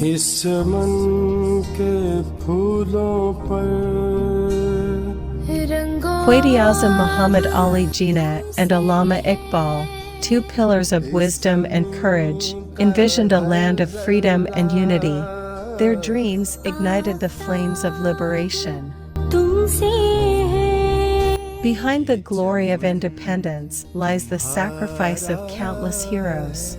इस मन के फूलों पर Quaid-e-Azam Muhammad Ali Jinnah and Allama Iqbal, two pillars of wisdom and courage, envisioned a land of freedom and unity. Their dreams ignited the flames of liberation. Behind the glory of independence lies the sacrifice of countless heroes.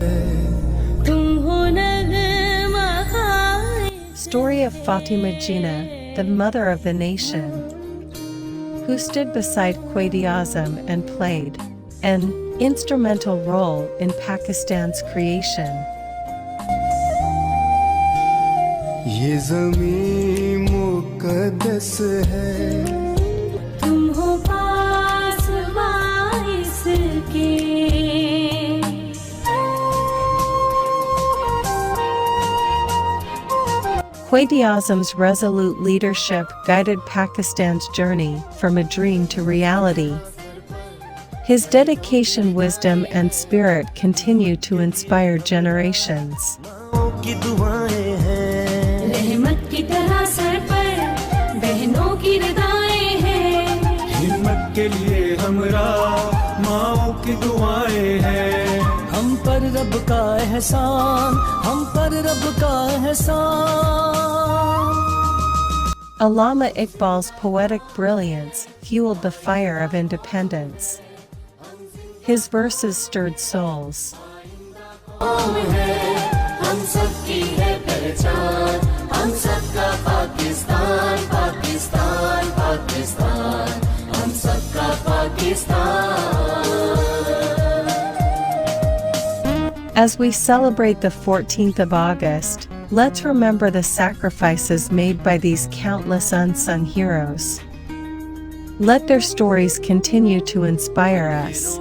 Story of Fatima Jinnah, the mother of the nation, who stood beside Quaid-e-Azam and played an instrumental role in Pakistan's creation. ये ज़मीं मुक़द्दस है तुम हो पास बाइस के Quaid-e-Azam's resolute leadership guided Pakistan's journey from a dream to reality. His dedication, wisdom, and spirit continue to inspire generations. रहमत की तरह sir पर बहनों की निगाहें हैं हिम्मत के लिए हमरा माँओं की दुआएं हैं हम पर रब का एहसान हम पर रब का एहसान Allama Iqbal's poetic brilliance fueled the fire of independence. His verses stirred souls. हम सबकी है पहचान हम सबका पाकिस्तान पाकिस्तान पाकिस्तान हम सबका Pakistan As we celebrate the 14th of August, let's remember the sacrifices made by these countless unsung heroes. Let their stories continue to inspire us.